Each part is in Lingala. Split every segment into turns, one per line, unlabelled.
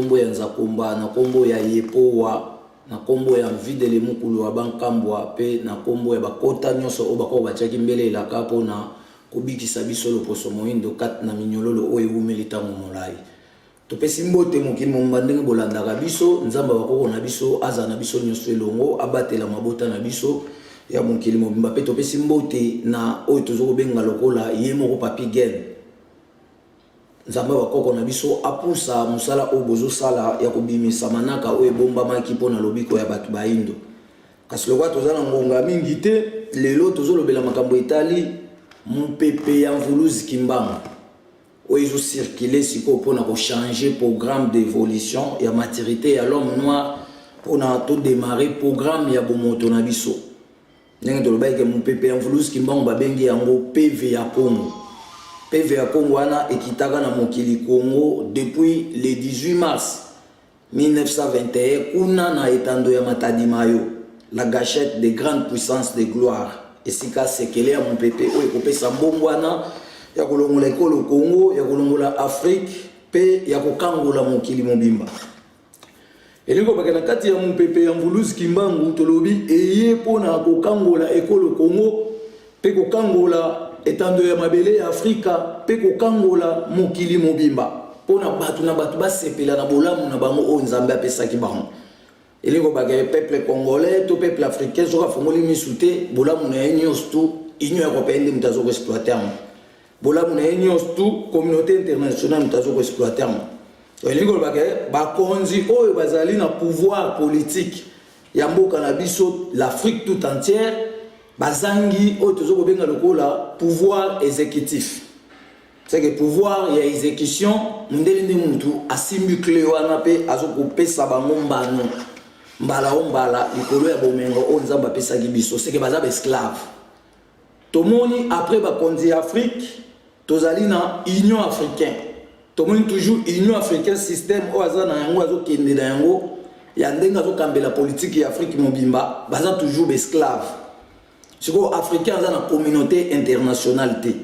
kombo ya Nzakomba na kombo ya Yepowa na kombo ya Mvidele Mukulu wa Bankambwa pe na kombo ya bakota nyonso o bako batiaki mbele la kapo na kubikisa biso loposo moindo kat na minyololo oyo umelita molai topesi mbote mokili mombandenge bolandaka biso nzamba bakoko na biso aza na biso nyonso elongo abatela mabota na biso ya mokili mobimba pe topesi mbote na oyo tozoko benga lokola ye moko papi gen nzamba bakoko na biso apusa musala o bozo sala ya kubimisa manaka oyo bombamaki pona lobiko ya batu baindo kasi lokwa tozana ngonga mingi te lelo tozolobela makambo etali Mupepe ya Mvuluzi Kimbangu oyo ezo circuler siko pona ko changer programme d'évolution ya maturité ya l'homme noir pona to démarrer programme ya bomoto na biso ndenge tolobai ke Mupepe ya Mvuluzi Kimbangu babengi yango PV ya Congo. PV ya Congo wana ekitaka na mokili Congo depuis le 18 mars 1921 kuna na etando ya Matadi Mayo la gâchette des grandes puissances de gloire esika sekele ya Mupepe oyo kopesa mbongwana ya kolongola ekolo Congo ya kolongola Afrique pe ya kokangola mokili mobimba elingo bakana kati ya Mupepe ya Mvuluzi Kimbangu tolobi eye pona kokangola ekolo Congo pe kokangola etando ya mabele ya Afrika pe kokangola mokili mobimba pona batu na batu basepela na bolamu na bango o Nzambe apesaki bango elingo bakay peuple congolais to peuple africain soka fongoli misute bolamu na nyonso union européenne mutazo ko exploiter bolamu na nyonso communauté internationale mutazo ko exploiter elingo bakay bakonzi oyo bazali na pouvoir politique ya mboka na biso l'Afrique tout entière bazangi oyo tozoko benga lokola pouvoir exécutif c'est que pouvoir ya exécution mundeli ndi mutu asimbi clé wana pe azoko pesa bango mbano mbala ombala likolo ya bomengo o Nzamba pesaki biso c'est que bazaba esclave tomoni après bakonzi Afrique tozali na Union africaine tomoni toujours Union africaine système o azana yango azokende na yango ya ndenga azokambela politique ya Afrique mobimba baza toujours esclave siko africain aza na communauté internationale te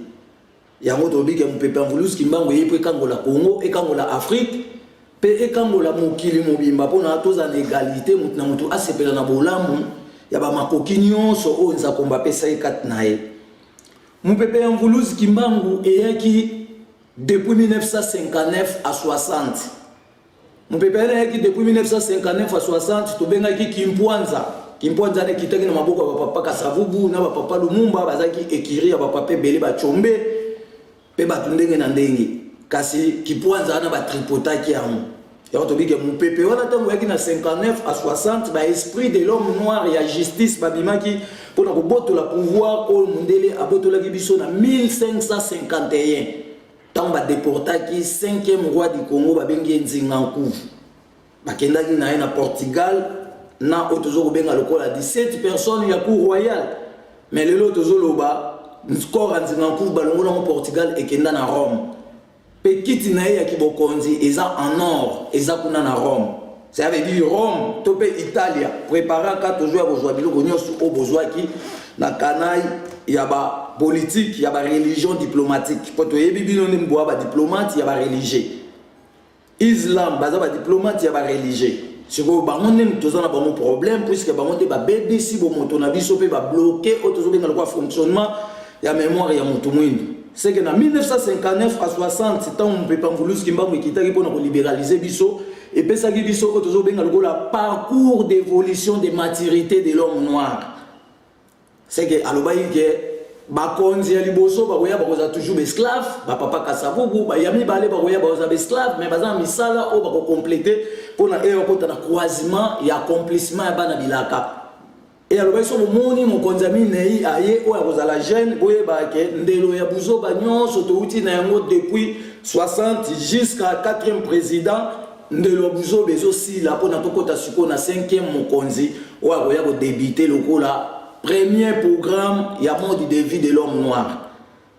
yango tobike Mupepe ya Mvuluzi Kimbangu yepo ekangola Congo ekangola Afrique pe ekangola mokili mobimba pona toza na égalité mutu na mutu asepela na bolamu ya ba makoki nyonso o Nzakomba pesa ekati na ye Mupepe ya Mvuluzi Kimbangu eyaki depuis 1959 à 60 Mupepe eyaki depuis 1959 à 60 tobengaki Kimpwanza ne kitaki na maboko ya papa Kasavubu na papa Lumumba bazaki ekiri ya papa Bele Bachombe pe batundenge na ndenge kasi Kimpwanza na ba tripotaki yango ya tobike Mupepe wana tango yaki na 59 à 60 ba esprit de l'homme noir ya justice babimaki pona ko botola pouvoir o mundele abotola biso na 1551 tango ba déportaki 5e roi du Congo babengi Nzingankuvu bakendaki na Portugal na otozo benga lokola 17 personnes ya cour royale mais lelo tozo loba score Nzingankuvu balongola au Portugal ekenda na Rome pe kiti na ya kibokonzi eza en or eza kuna na Rome ça veut dire Rome to pe Italia préparaka toujours ya bozwa biloko nyonso o bozwaki na kanai ya ba politique ya ba religion diplomatique poto yebi bino ne mboa ba diplomate ya ba religieux Islam baza ba diplomate ya ba religieux siko bango nem tozana ba mo problème puisque bango te ba BBC bo moto na biso pe ba bloquer auto benga le fonctionnement ya mémoire ya moto mwindu c'est que na 1959 à 60 tant Mupepe ya Mvuluzi Kimbangu kitaki pona ko libéraliser biso et pesaki biso auto benga le parcours d'évolution de maturité de l'homme noir c'est que alobayi ke bakonzi ya liboso bakoya bakoza toujours esclave ba papa Kasavubu ba yami bale bakoya bakoza esclave mais bazan misala o bako compléter pona e okota na croisement ya accomplissement ya bana bilaka et alobayi so moni mokonzi minei aye o akoza la jeune boye ba ke ndelo ya buzo ba nyonso to uti na yango depuis 60 jusqu'à 4e président ndelo buzo bezo si la pona tokota siko na 5e mokonzi o akoya ko débuter lokola premier programme ya mode de vie de l'homme noir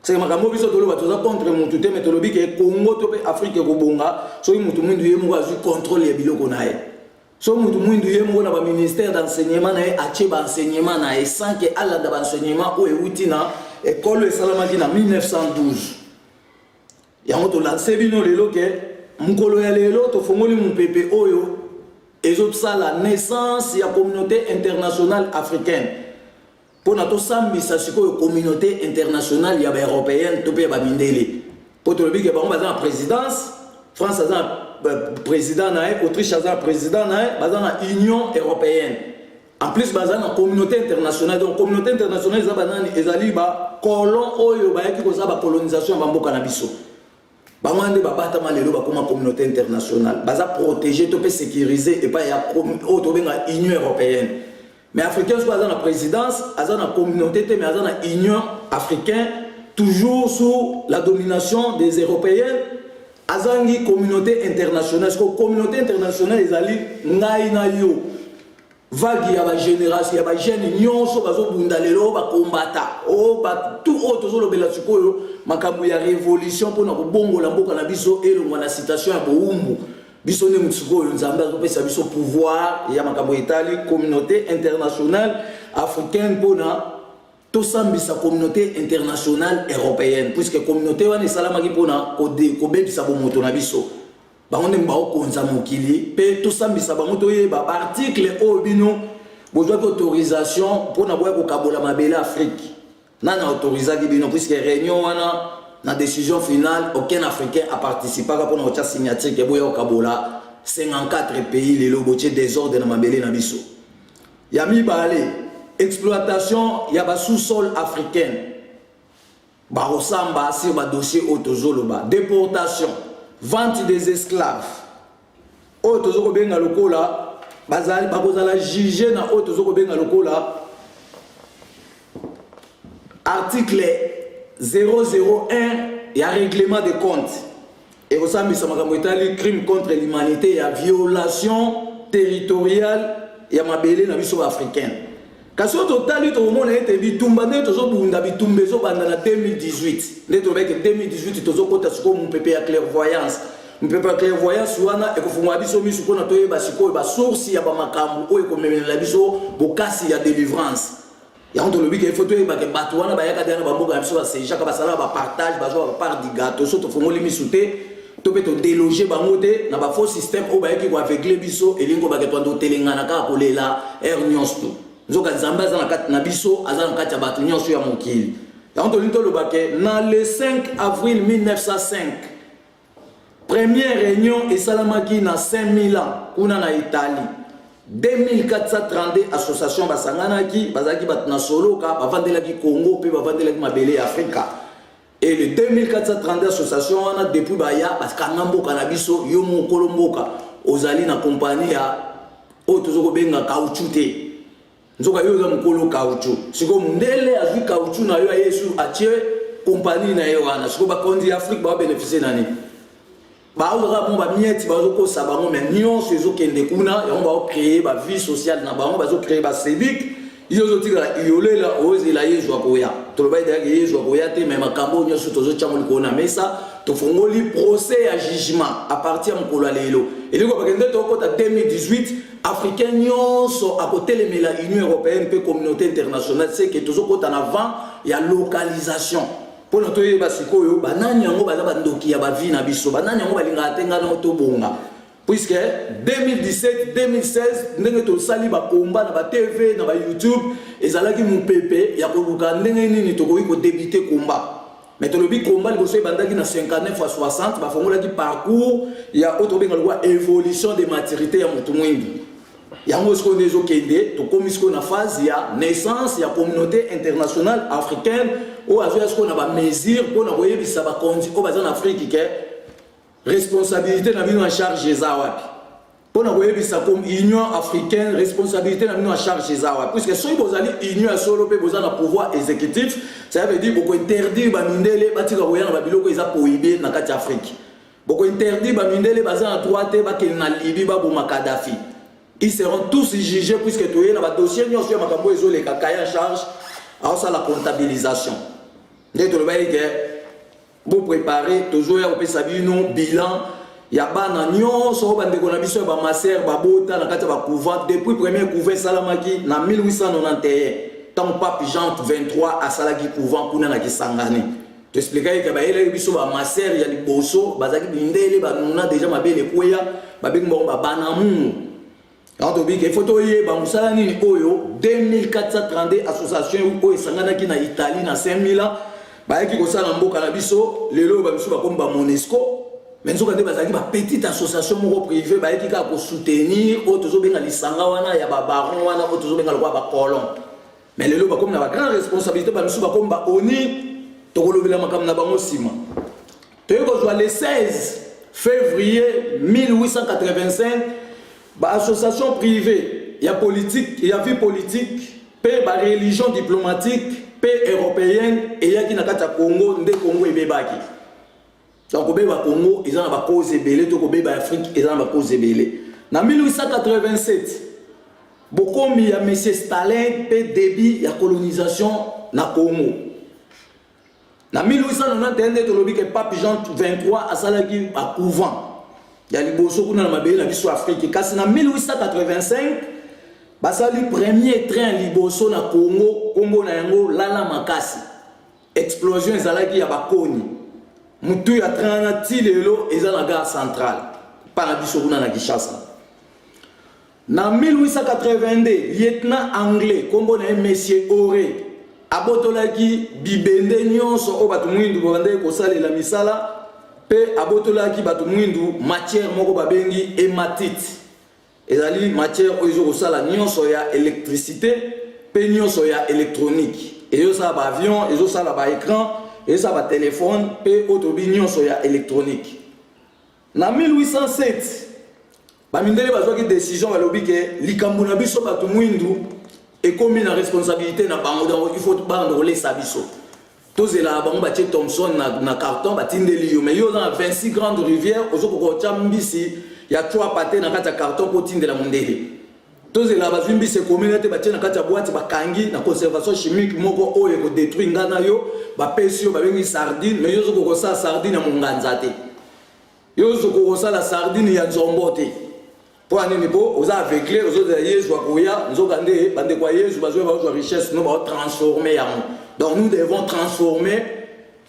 c'est que makambo biso tolo batoza contre mutu te metolobi ke Congo to pe Afrique ko bonga so mutu mwindu ye mu azu contrôle ya biloko na ye so mutu mwindu ye mu na ba ministère d'enseignement na ye ache ba enseignement na ye sans que ala da ba enseignement o euti na école esalamaki na 1912 yango to lancer bino lelo ke mukolo ya lelo to fongoli mupepe oyo la naissance de la communauté internationale africaine. Pour notre sambisa siko communauté internationale ya européenne to pe ba bindele. Pour to bi ke ba la présidence, France a président na Autriche a président na bazana Union européenne. En plus bazana communauté internationale. Donc communauté internationale za banani ezali ba colon oyo ba yaki ko za ba colonisation ba mboka na biso. Bamande babata malelo bakoma communauté internationale baza protéger to pe sécuriser et pas ya auto benga Union européenne. Mais africain soit dans la présidence, dans la communauté, mais dans la Union africaine, toujours sous la domination des Européens, azangi communauté internationale. Parce que la communauté internationale, ils allaient naïnaïo. Vague, il y a des générations, il y a des jeunes, il y a des combattants. Oh, tout autre, le Belasuko, il y a révolution pour nous, bongo, la boca, la biso, et la citation à Boumou. Bisone Mutsuko, le pouvoir, il y a une communauté internationale africaine pour tout ça, la communauté internationale européenne. Puisque la communauté est salamaki pour kobe sa bomoto na biso. Ba on ba konza mokili, pe tout ça bisa ba moto ye ba article obino besoin d'autorisation pour na boya ko kabola mabele Afrique. Nana autorisaki bino puisque réunion wana la décision finale, aucun Africain a participé à la signature qui est au Kabola. 54 pays, les lobotiers désordre dans Mabélé Nabiso. Il y a mis exploitation, il y a sous-sol africain. Barosamba sur le dossier Otozoloba. Déportation, vente des esclaves. Otozolo Benga Lokola, Bazali, Babozala jugé dans Otozolo Benga Lokola. Article 001, il y a un règlement de compte. Et au sein de crime contre l'humanité, il y a violation territoriale, il y a ma belle nation africaine. Quand on total, tout le monde a été bitumba, on a été bitumba en 2018. En 2018, on a été mon pépé à clairvoyance. Mon pépé à clairvoyance, on a été source, il y a ma délivrance. Il y a des photos qui sont battues, c'est chaque personne partage, part du gâteau, surtout faut les misouter, tu peux te déloger, bamote, na ba faux système au baye qui va aveugler biso et lingo ba ketwa ndo telengana ka kolela air nyonso. Nzoka zamba za na kat na biso azana kat ya batu nyonso ya mokili. Ya on to linto lo bake na le 5 avril 1905. Première réunion et salamaki na Saint-Milan, kuna na Italie. 2432 associations basanganaki bazaki batna solo ka bavandelaki Congo pe bavandelaki mabele Afrika et le 2432 associations wana depuis baya parce que ngamboka na biso yo mokolo mboka ozali na compagnie ya o tozoko benga caoutchouc te nzoka yo za mokolo caoutchouc siko mundele azwi caoutchouc na yo Yesu atie compagnie na yo wana siko bakondi Afrique ba bénéficier nani ba oza mo ba mieti ba zoko sabango mais nyonso ezokende kuna ya on va créer ba vie sociale na bango ba zo créer ba civique yozo tika yolela ozela Yesu akoya to lo ba ida Yesu akoya te mais makambo nyonso tozo chamoli kona mesa to fongoli procès à jugement à partir de mokolo lelo et liko bakende to kota 2018 africain nyonso a côté les la Union européenne pe communauté internationale c'est que tozo kota en avant il y a localisation. Pour notre basikoyo, banani yango baza bandoki ya bavi na biso, banani yango balinga atenga na otobonga. Puisque 2017, 2016, ndenge to sali ba komba na ba TV na ba YouTube, ezalaki mon pepe ya koluka ndenge nini tokoki ko débuter komba. Mais to lobi komba liboso bandaki na 59 à 60, ba fongola ki parcours ya otobenga lwa évolution de maturité ya mutu mwingi. Yango ce qu'on est au Kende, to komisko na phase ya naissance ya communauté internationale africaine ou à ce qu'on a ba mesure pour na boye bisa ba kondi o bazana Afrique ke responsabilité na bino en charge za wapi. Pour na boye bisa comme Union africaine responsabilité na bino en charge za wapi puisque so bozali Union solo pe bozana pouvoir exécutif, ça veut dire boko interdire ba mindele batika boya na ba biloko eza prohibé na kati Afrique. Boko interdire ba mindele bazana droite ba ke na Libye ba bo Kadhafi. Ils seront tous jugés puisque tu es dans le dossier, nous sommes en charge à la comptabilisation. Vous préparez toujours un bilan. Il y a des gens qui ont été depuis le premier couvent Salamaki en 1891. Tant pape Jean 23 à Salaki couvent pour nous sangani. tu expliquais que baele biso ba maser ya liboso bazaki bindele ba nuna déjà mabele koya ba bengo ba banamu quand on dit qu'il faut toyer ba musala nini oyo 2432 association oyo sangana ki na Italie na 5000 ba yaki ko sala mboka na biso lelo ba biso ba komba Monesco mais nzoka nde bazaki ba petite association moko privé ba yaki ka ko soutenir o tozo benga lisanga wana ya ba baron wana o tozo benga lokwa ba colon mais lelo ba comme na ba grande responsabilité ba biso ba komba oni tokolobela makam na bango sima toyeko zwa le 16 février 1885 ba association privée ya politique ya vie politique pe ba religion diplomatique pe européenne et yaki na kati ya Congo nde Congo ebebaki donc beba Congo ils ont ba cause ebele to ko beba Afrique ils ont ba cause ebele na 1887 bokomi ya monsieur Stalin pe début ya colonisation na Congo. Na 1891 tolobi ke Pape Jean 23 asalaki a couvent ya liboso kuna na mabele na biso Afrique kasi na 1885 basali premier train liboso na Congo kombo na yango Lala Makasi explosion ezalaki ya bakoni mutu ya train na tilelo eza na gare centrale pa na biso kuna na Kinshasa. Na 1882 lieutenant anglais kombo na monsieur Auré abotolaki bibende nyonso o batu mwindu bande ko salela misala pe abotolaki batu mwindu matière moko babengi hématite ezali matière oyo ko sala nyonso ya électricité pe nyonso ya électronique ezo sala ba avion ezo sala ba écran ezo sala ba téléphone pe otobi nyonso ya électronique. Na 1807 ba mindele bazwaki décision balobi ke likambo na biso batu mwindu et comme une responsabilité na bango donc il faut bando les sabiso tous la bango ba Thompson na carton ba tindeli yo mais yo dans 26 grandes rivières ozoko ko chambisi ya 3 paté na kata carton ko tindela mondele tous la ba zimbisi communauté ba na kata boîte ba kangi na conservation chimique moko oyo ko détruire ngana yo ba pesio ba bengi sardine mais yo zoko ko sa sardine na monganza te yo zoko ko sa la sardine ya nzombote. Pour un niveau, aux aveugles, aux autres Jésus, nous avons des quoi Jésus, nous avons richesse, nous avons transformer. Donc nous devons transformer.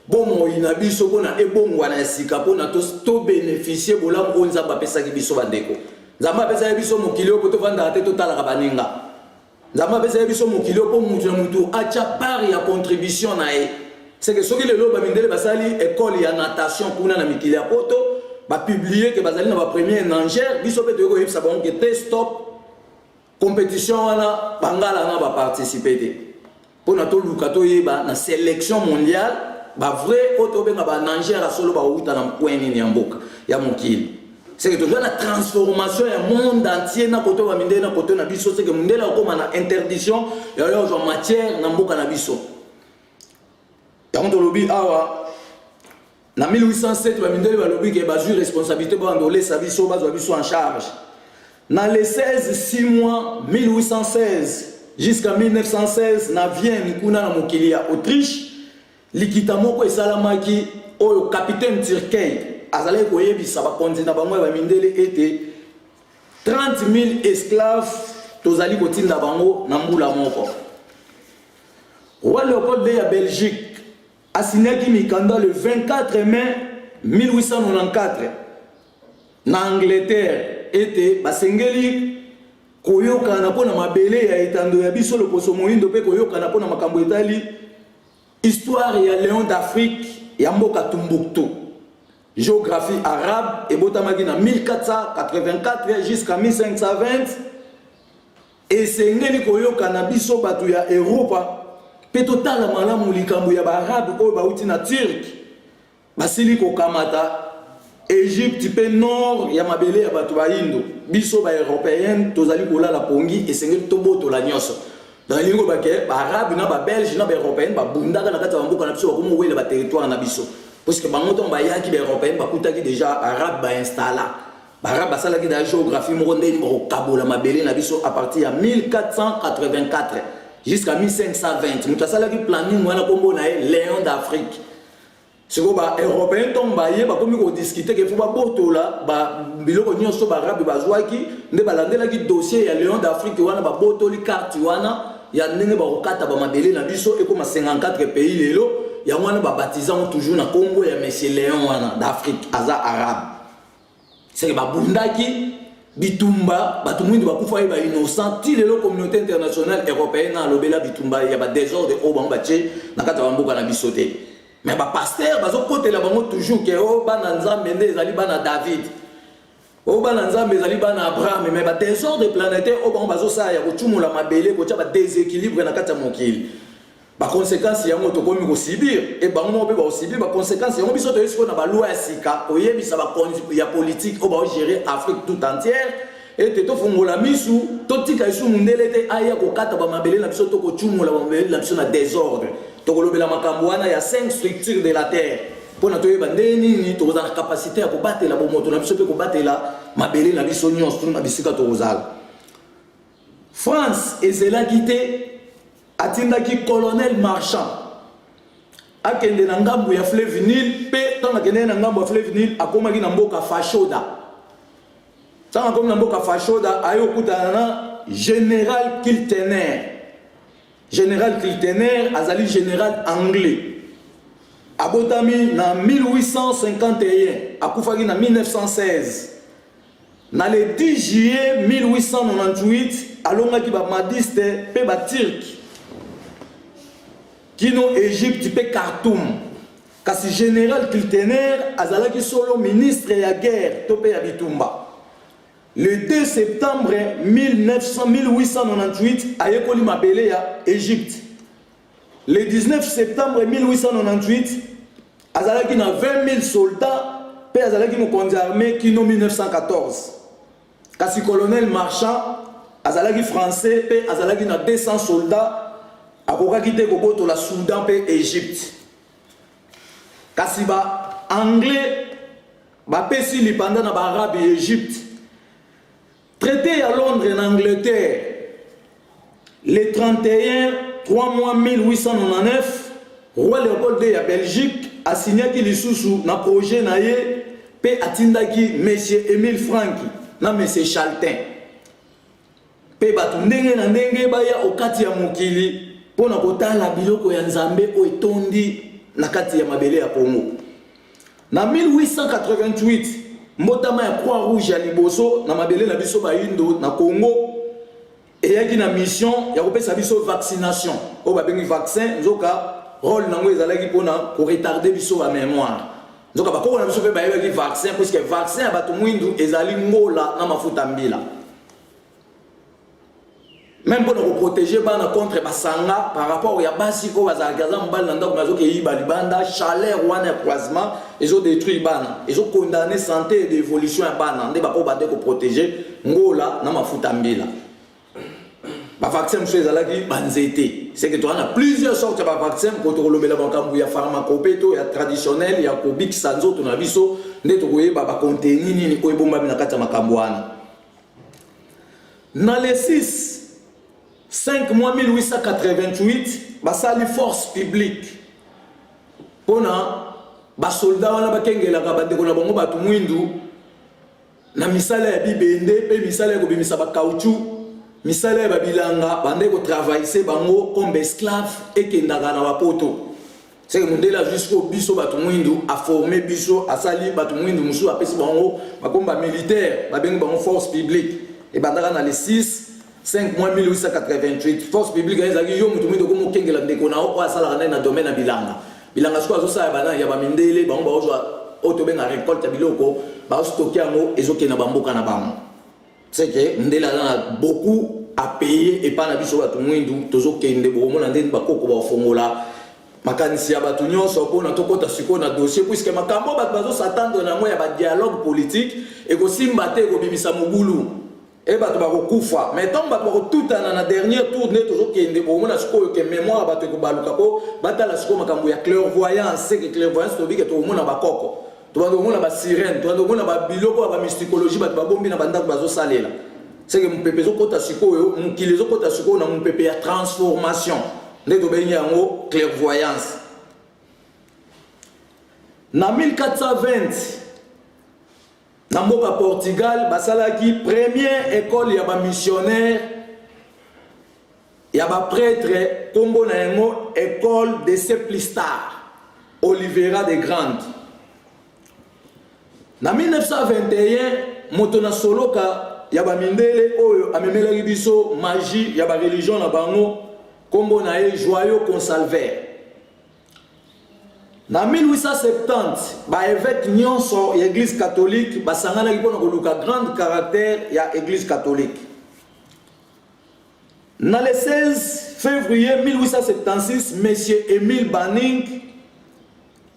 Bon, moi, il a dit ce qu'on a et bon, on a si capon, on a tous bénéficié. Bon là, on a pas ça qui biso bandeko. Zamba pesa biso mon kilo pour te vendre la tête totale à baninga. Zamba pesa biso mon kilo pour mutu mutu. Acha part ya contribution na e. C'est que ce qui le loba mindele basali école ya natation kuna na mikili ya poto. Ba publier que bazali na ba premier nangère biso pe to yebisa bango que test stop compétition wana bangala na ba participer te pona to luka to yeba na sélection mondiale ba vrai auto benga ba nangère a solo ba uta na point ni mboka ya mokili. C'est que toujours la transformation ya monde entier na koto ba mindele na koto na biso c'est que mondele akoma na interdiction ya yo en matière na mboka na biso yango to lobi awa. En 1807, bamindele balobi ke bazu responsabilité bandolé sabiso bazwa biso en charge. Dans les 6 mois 1816 jusqu'à 1916 na Vienne kuna na mokili ya Autriche likita moko esalamaki oyo capitaine Turkey azali koyebisa bakonzi na bango bamindele ete 30 000 esclaves tozali kotinda bango na mbula moko. Roi Léopold II ya Belgique a signé Mikanda le 24 mai 1894 na Angleterre était basengeli koyoka na pona mabele ya etando ya biso le poso moindo pe koyoka na pona makambo etali histoire ya Léon d'Afrique ya mboka Tombouctou géographie arabe et botamaki na 1484 jusqu'à 1520 et sengeli koyoka na biso batu ya Europa. Pe total la malamu likambo ya barabe oyo bauti na Turc basili ko kamata Égypte pe nord ya mabele ya bato ba Indo biso ba européenne tozali kolala pongi esengeli toboto la nyonso dans lingo ba ke barabe na ba belge na ba européenne ba bundaka na kati ya mboka na biso ko mo wele ba territoire na biso parce que bango to ba yaki ba européenne ba kutaki déjà arabe ba installa barabe basala ki da géographie mo ndeni mo kabola mabele na biso à partir ya 1484 jusqu'à 1520. Nous avons fait planning moi na kombo na Léon d'Afrique. C'est que les Européens tombaye ba komi ko discuter que faut ba botola ba biloko nyonso ba arabe bazwaki nde balandela ki dossier ya Léon d'Afrique wana ba botoli carte wana ya ndenge ba kokata ba mabele na biso et comme 54 pays lelo ya wana ba baptisant toujours na Congo ya Monsieur Léon wana d'Afrique aza arabe c'est que ba bundaki bitumba batu mwindi bakufa ba innocent ti lelo communauté internationale européenne na lobela bitumba ya ba désordre o bango bache na kata bamboka na bisote mais ba pasteur bazo kotela bango toujours que o bana nzambe nde ezali bana David o bana nzambe ezali bana Abraham mais ba désordre planétaire o bango bazo sa ya kochumula mabele ko tia ba déséquilibre na kata mokili ba conséquences yango to komi ko subir et bango mo be ba subir ba conséquences yango biso to yeso na ba loi sika oyebisa ba ya politique o ba gérer Afrique tout entière et te to fungola misu to tika isu mundele te aya ko kata ba mabele na biso to ko chumula ba mabele na biso na désordre to kolobela makambo wana ya 5 structures de la terre pour na to yeba ndeni ni to za capacité ya ko batela bo moto na biso pe ko batela mabele na biso nyonso na bisika to ozala France ezela quitté atindaki colonel Marchand akende na ngambu ya fleuve Nil pe tanga kende na ngambu ya fleuve Nil akomaki na mboka Fashoda tanga komi na mboka Fashoda ayo kutana na général Kiltener azali général anglais abotami na 1851 akufaki na 1916 na le 10 juillet 1898 alongaki ba madiste pe ba turc kino Égypte pe Khartoum kasi général Kiltener azalaki solo ministre ya guerre to pe ya bitumba le 2 septembre 1898 ayekoli mabele ya Égypte le 19 septembre 1898 azalaki na 20 000 soldats pe azalaki mokonzi armée kino 1914 kasi colonel Marchand azalaki français pe azalaki na 200 soldats akokaki te kobotola Soudan pe Égypte kasi ba anglais bapesi lipanda na baarabe Égypte traité à Londres en Angleterre le 31 3 mois 1899 roi Léopold II ya Belgique asignaki lisusu na projet na ye pe atindaki monsieur Émile Franck na monsieur Chaltin pe batu ndenge na ndenge baya okati ya mokili pona kotala biloko ya nzambe o etondi na kati ya mabele ya Congo na 1888 mbotama ya Croix Rouge ya liboso na mabele na biso bayindo na Congo eyaki na mission ya kopesa biso vaccination o babengi vaccin nzoka rôle nango ezalaki pona ko retarder biso ba mémoire nzoka bakoko na biso pe bayaki vaccin puisque vaccin ya bato mwindu ezali ngola na mafuta mbila même pour nous protéger contre basanga par rapport à basi ko bazagaza mbal na ndako mazoke yiba libanda chaleur wana croisement ils ont détruit bana ils ont condamné santé et d'évolution à bana ndé bako bande ko protéger ngola na mafuta mbila ba vaccin monsieur ezalaki banzete c'est que tu as plusieurs sortes de vaccins pour te relobela bakambu ya pharmacopée to ya traditionnel ya ko big sanzo to na biso ndé to koyeba ba contenir nini ko ebomba na kati ya makambu wana na les 5 mois 1888 basali force publique pona basoldat wana bakengelaka bandeko na bango batu mwindu na misala ya bibende pe misala ya kobimisa bakauchu misala ya babilanga bande ko travailler bango comme esclave ekendaka na bapoto c'est que mundela jusqu'au biso batu mwindu a formé biso asali batu mwindu musu apesi bango bakomba militaire babengi bango force publique et bandaka na les 5 mois 1888 force publique ezaki yo mutu mwindo ko mokengela ndeko na o asala na domaine na bilanga siko azosala bana ya bamindele bango baozwa oto benga récolte biloko baostocker yango ezokena bamboka na bango c'est que ndela na beaucoup à payer et pas na biso batu mwindu tozokende bomona ndeni bakoko bafongola makanisi ya batu nyonso pona tokota siko na dossier puisque makambo batu bazosatanda na mo ya ba dialogue politique et ko simba te ko bimisa mobulu et bato bakokufa mais tant bato tout na dernier tour ne toujours kende bo mona siko ke mémoire bato ko baluka ko batala siko makambo ya clairvoyance c'est que clairvoyance to bika to mona bakoko to bando mona ba sirène to bando mona ba biloko ba mysticologie bato babombi na bandako bazo salela c'est que mpepe zo kota siko yo mukile zo kota siko na mpepe ya transformation ne to bengi yango clairvoyance na 1420 na mboka Portugal basalaki première école ya ba missionnaire ya ba prêtre kombo na yango école de Seplistar Oliveira de Grande. En 1921, motona soloka yaba mindele oyo amemela biso magie yaba religion na bango kombo na ye Joyeux Consalvaire. En 1870, ba évêque nyonso ya église catholique basangana ki pona koluka grand caractère ya église catholique. Dans le 16 février 1876, monsieur Émile Banning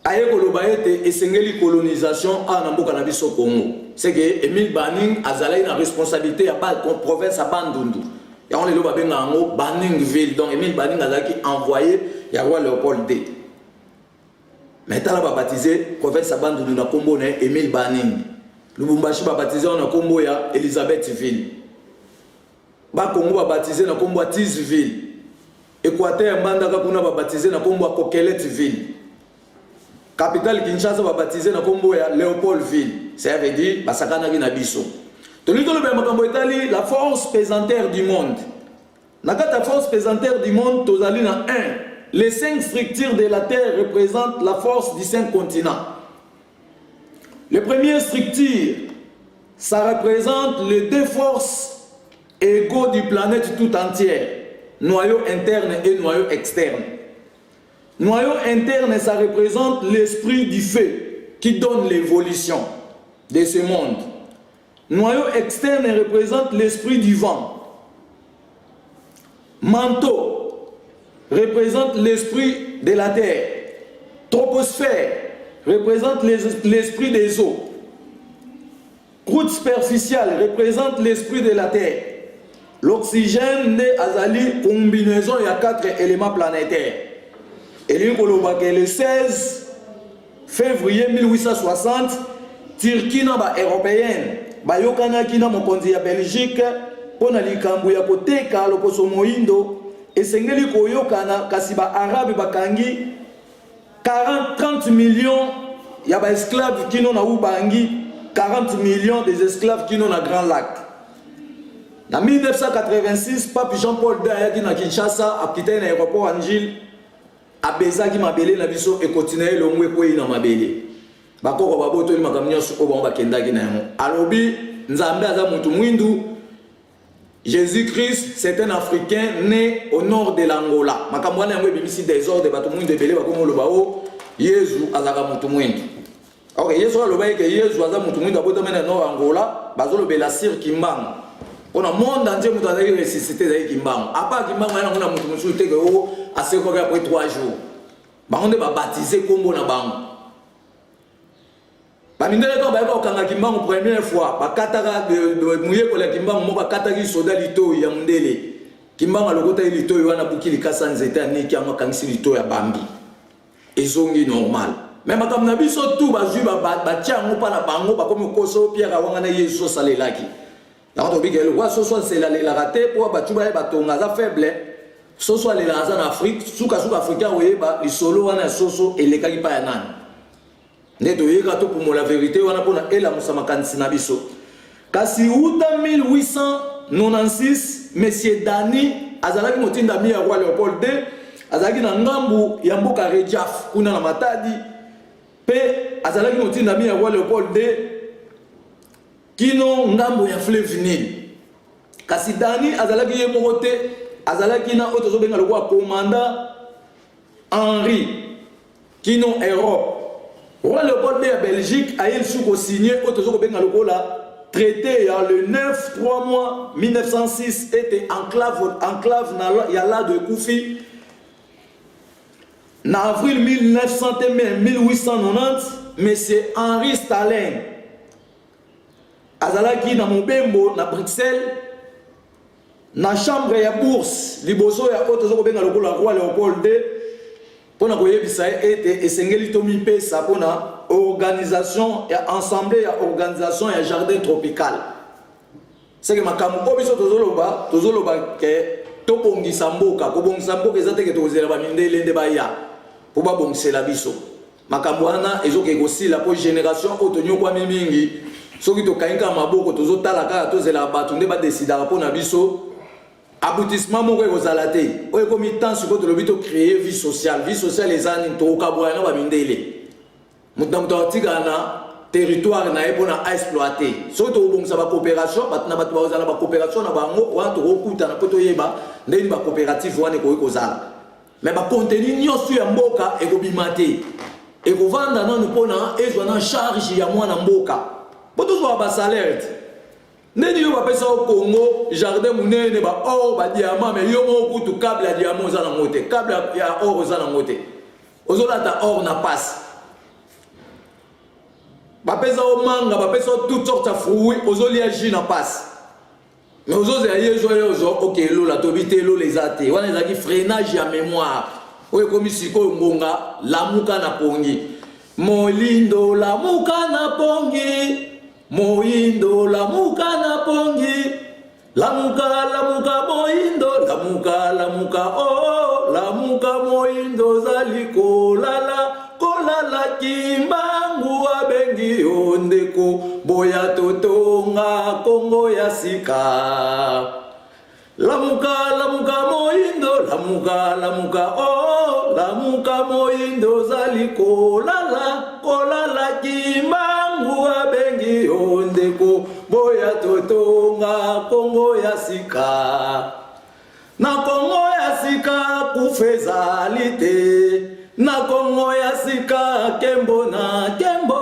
aye koloba ete esengeli colonisation a mboka na biso Congo. C'est que Émile Banning azalaki na responsabilité ya ba province ya Bandundu. Ya on le loba benga ngo Banningville. Donc Émile Banning azalaki envoyé ya roi Léopold II. Maintenant ba baptisé province ya Bandundu na kombo na Émile Banning. Lubumbashi ba baptisé na kombo ya Elizabethville. Ba Congo ba baptisé na kombo ya Tizville. Équateur Mbandaka kuna ba baptisé na kombo ya Coqueletteville. Capitale Kinshasa va baptiser na kombo ya Léopoldville. Ça veut dire basakana na biso. Tolito le makambo etali la force pesantère du monde. Na kata force pesantère du monde tozali na 1. Les 5 structures de la terre représentent la force du 5 continents. Les premières structures, ça représente les 2 forces égaux du planète tout entière, noyau interne et noyau externe. Noyau interne, ça représente l'esprit du feu qui donne l'évolution de ce monde. Noyau externe représente l'esprit du vent. Manteau représente l'esprit de la terre. Troposphère représente l'esprit des eaux. Croûte superficielle représente l'esprit de la terre. L'oxygène n'est azali combinaison il y a 4 éléments planétaires. Et le 16 février 1860, Turquie na européenne, bayokana kina mokonzi ya Belgique, pona likambu ya koteka loposo moindo, esengeli koyokana kasi ba arabe bakangi 30 millions ya ba esclaves kino na ubangi, 40 millions des esclaves kino na Grand Lac. En 1986, Pape Jean-Paul II ayaki na Kinshasa, akite na aéroport Angile, abezaki mabele na biso et continuer le mwe ko ina mabele bakoko baboto ni makamnyo so ba bakendaki na yango alobi nzambe aza mutu mwindu. Jésus-Christ c'est un Africain né au nord de l'Angola. Makambo na yango bimisi désordre bato mwindu ebele bakomo loba o Yesu azaka mutu mwindu. OK, Yesu aloba ke Yesu aza mutu mwindu abota mena nord Angola bazolo bela sir kimbango. On a monde entier mutu azaki ressuscité za kimbango. Apa kimbango yana kuna mutu musu teke o aseko après 3 jours. Bango ba baptisé kombo na bango. Ba mindele to ba ko kanga kimbango première fois ba kataka de muye ko la kimbango mo ba kataki soda lito ya mundele. Kimbango lokota lito wana bukili kasa nzeta niki ama kangisi lito ya bambi. Ezongi normal. Même comme na biso tout ba ju ba tiango pa na bango ba komo koso Pierre awanga na Yesu salelaki. Donc to bigel wa so c'est la raté pour ba tuba ba tonga za faible. Soso les lanza en Afrique, souka africain oui ba lisolo wana soso elekaki pa ya nani. Neto yeka to pour la vérité wana pona ela musama kansina biso. Kasi uta 1896 monsieur Dani azalaki motinda mi ya roi Léopold II azalaki na ngambu ya mboka Rejaf kuna na Matadi pe azalaki motinda mi ya roi Léopold II kino ngambu ya fleuve Nil. Kasi Dani azalaki ye mokote azalaki na otozo benga lokwa commandant Henri kino Europe. Roi Léopold de Belgique a eu sous signé otozo benga lokola traité le 9 3 mois 1906 était enclave na yala de Koufi. En avril 1890, monsieur Henri Stalin azalaki na Mobembo na Bruxelles na chambre ya bourse liboso ya oto zoko benga lokola roi Léopold II pona koyebisa ete esengeli tomi pesa pona organisation ya assemblée ya organisation ya jardin tropical. C'est que makambo obiso tozoloba ke tobongisa mboka kobongisa mboka ezate ke tozela ba mindele nde baya po ba bongisela biso makambo wana ezoke kosila po génération oto nyokwa mingi soki to kainga maboko tozotala kaka tozela bato nde ba décida pona biso aboutissement moko ekozala te oyo ekomi temps sikoyo tolobi tocréer vie sociale eza nini tokokaboya na bamindele moto na moto akotikala na territoire na ye mpona aexploite soki tokobongisa bacoopération bato na bato bakozala bacoopération na bango wana tokokutana mpo toyeba ndeni bacoopérative wana ekoki kozala me bacontenu nyonso ya mboka ekobima te ekovanda nanu mpona ezwa na charge ya mwana mboka mpo tozwa basalaire te ndeni yo bapesa o Congo jardin munene baor badiama me yo moko kutu câble ya diama oza nango te câble ya or oza nango te ozolata or na pasi bapesa o manga bapesa o toutes sortes ya fruits ozolia jus na pasi mais ozozela ye ozo ok elola tobi te elola eza te wana ezalaki freinage ya mémoire oyo ekomi sikoyo ngonga lamuka na pongi molindo lamuka na pongi moindo lamuka na pongi lamuka moindo lamuka oh lamuka moindo zali kolala kimbangu abengi ondeko boya totonga Kongo ya sika lamuka moindo lamuka oh lamuka moindo zali kolala kimbangu abengi ondeko boya totonga Kongo ya sika na Kongo ya sika kufezali te na Kongo ya sika kembo na kembo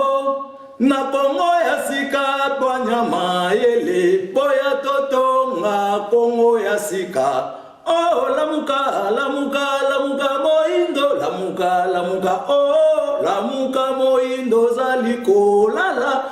na Kongo ya sika twanyama yele boya totonga Kongo ya sika oh lamuka moindo lamuka oh lamuka moindo zali kolala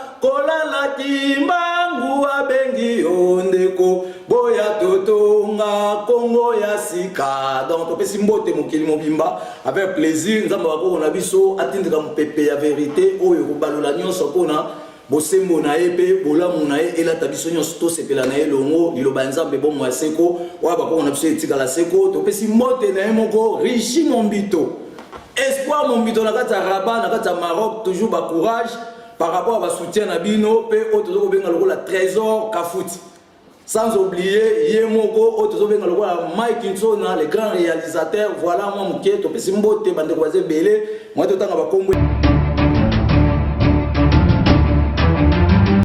kimbangu abengi ondeko boya totonga Kongo ya sika. Donc topesi mbote mokili mobimba avec plaisir nzamba bako na biso atindika mpepe ya vérité oyo kobalola nyonso pona bosembo na ye pe bolamu na ye elata biso nyonso tosepela na ye longo liloba nzambe bomo ya seko oyo bako na biso etikala seko topesi mbote na ye moko richi mombito espoir mombito na kati ya Rabat na kati ya Maroc toujours ba courage par rapport à soutien na bino pe otozo benga lokola trésor kafuti sans oublier Yemoko otozo benga lokola Mike Nsona le grand réalisateur voilà moi muke topesi mbote bande kwaze belé moi totanga ba kombo